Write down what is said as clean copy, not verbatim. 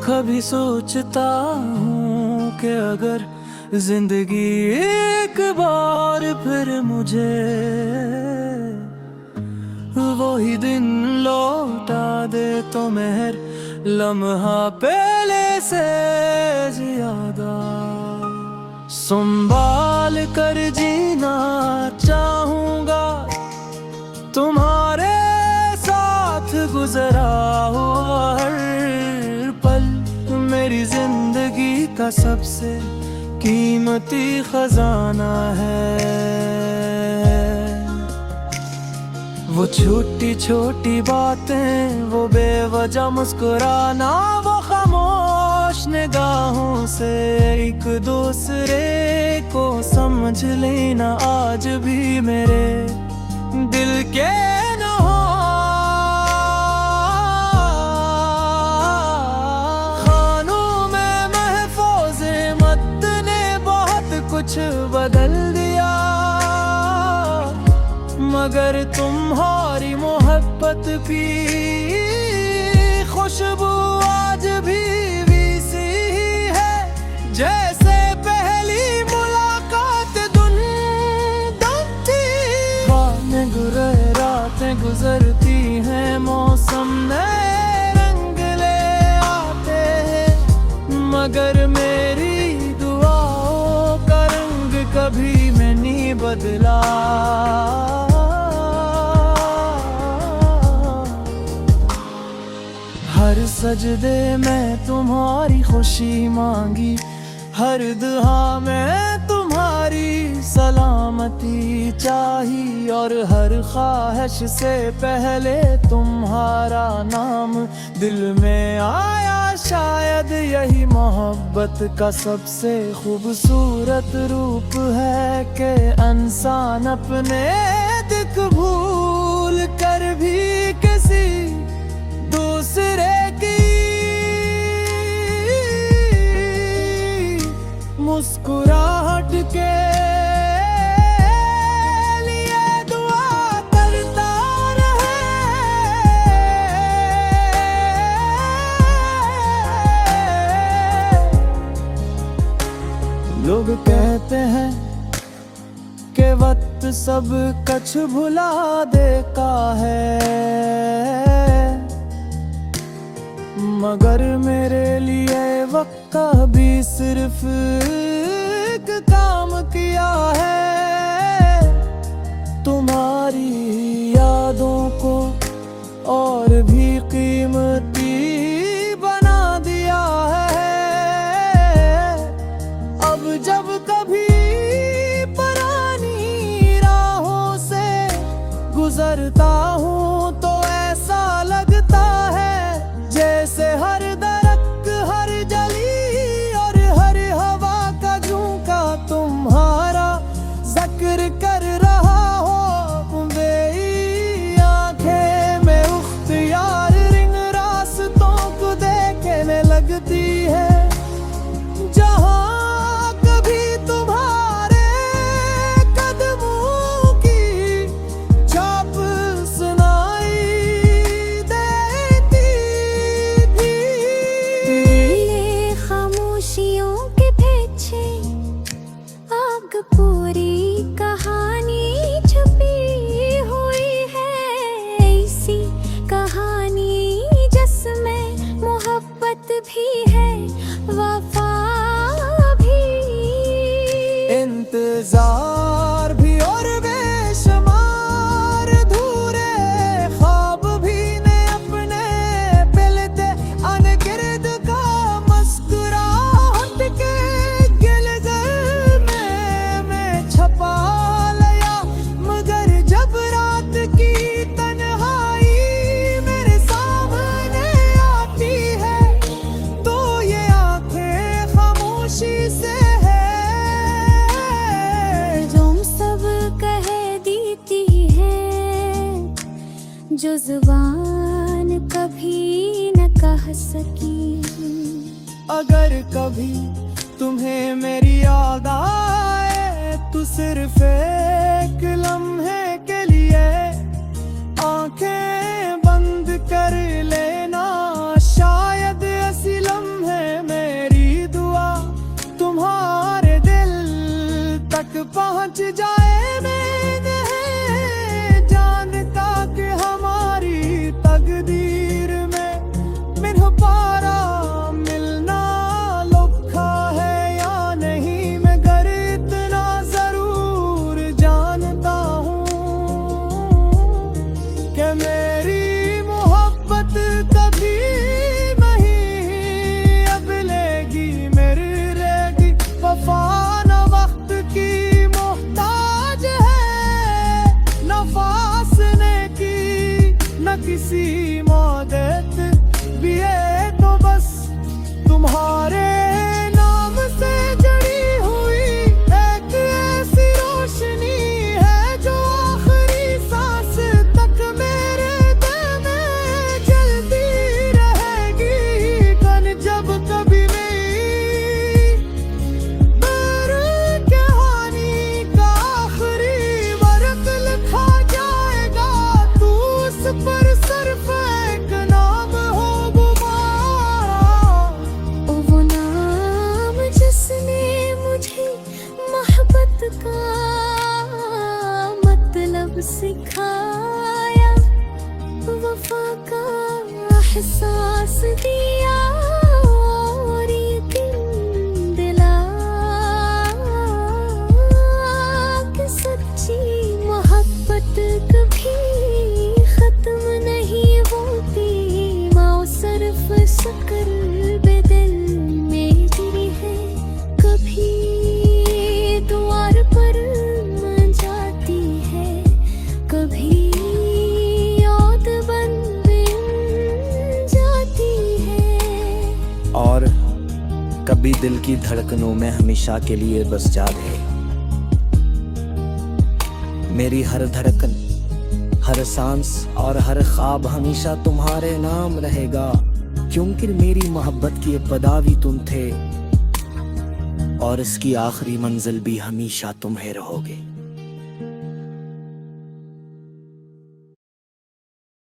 कभी सोचता हूँ कि अगर जिंदगी एक बार फिर मुझे वही दिन लौटा दे तो मेहर लम्हा पहले से ज्यादा संभाल कर जीना चाहूँगा। तुम्हारे साथ गुजरा हुआ हर पल मेरी जिंदगी का सबसे कीमती खजाना है। वो छोटी छोटी बातें, वो बेवजह मुस्कुराना, वो खामोश निगाहों से एक दूसरे को समझ लेना आज भी मेरे दिल के खानों में महफूज मत ने बहुत कुछ बदल दिया, मगर तुम्हारी मोहब्बत की खुशबू आज भी वैसी ही है जैसे पहली मुलाकात दम थी। रातें गुजरती हैं, मौसम नए रंग ले आते हैं, मगर मेरी दुआओं का रंग कभी में नहीं बदला। हर सजदे में तुम्हारी खुशी मांगी, हर दुआ में तुम्हारी सलामती चाही, और हर ख्वाहिश से पहले तुम्हारा नाम दिल में आया। शायद यही मोहब्बत का सबसे खूबसूरत रूप है कि इंसान अपने दिल भूल कर भी किसी दूसरे की मुस्कुराहट के लिए दुआ करता रहे। लोग कहते हैं कि वक्त सब कुछ भुला देता है, मगर मेरे लिए वक्त का भी सिर्फ एक काम किया है, तुम्हारी यादों को और भी कीमती बना दिया है। अब जब कभी पुरानी राहों से गुजरता हूँ तो ऐसा लगता है जैसे हर दरख्त, हर जली और हर हवा का झोंका तुम्हारा जिक्र कर रहा हो। मेरी आंखें में उख्तियार रिंग रास्तों को देखने लगती है, जहां कभी तुम्हारे कदमों की छाप सुनाई देती थी। खामोशियों के पीछे आग पूरी कहानी छुपी हुई है, ऐसी कहानी जिसमें मोहब्बत भी है, वफा भी, इंतजार भी और बेशुमार अधूरे ख्वाब भी ने अपने पिलते अनगिर्द का मुस्कुराहट के गिलगिल में छपा लिया, मगर जब रात की तन्हाई मेरे सामने आती है तो ये आंखें खामोशी से तुम सब कह देती है जो जुबान कभी न कह सकी। अगर कभी तुम्हें मेरी याद आए तो सिर्फ एक लम्हे के लिए आंखें बंद कर लेना, शायद ऐसी लम्हे तक पहुंच जाए मेद है जानता कि हमारी तकदीर में मिन्ह पारा मिलना लुखा है या नहीं, मगर इतना जरूर जानता हूँ कि मेरी मोहब्बत कभी नहीं अब लेगी मेरी रहेगी वफा न वक्त की मोहताज है, न फासले की न किसी मदद भी है, तो बस तुम्हारे नाम से जड़ी हुई एक ऐसी रोशनी है जो आखिरी सांस तक मेरे दिल में जलती रहेगी। कल जब कभी मेरी कहानी का आखिरी वर्क लिखा जाएगा, तू उस पर सिर्फ एक नाम हो गुमारा। ओ वो नाम जिसने मुझे मोहब्बत का मतलब सिखाया, वफा का एहसास दिया और यकीन दिलाया कि सच्ची मोहब्बत कभी खत्म नहीं होती। माओ सिर्फ शक्ल बेदिल मेरी है, कभी द्वार पर न जाती है, कभी याद बन जाती है, और कभी दिल की धड़कनों में हमेशा के लिए बस जाए। मेरी हर धड़कन, हर सांस और हर ख्वाब हमेशा तुम्हारे नाम रहेगा, क्योंकि मेरी मोहब्बत की इब्तिदा भी तुम थे और इसकी आखिरी मंजिल भी हमेशा तुम ही रहोगे।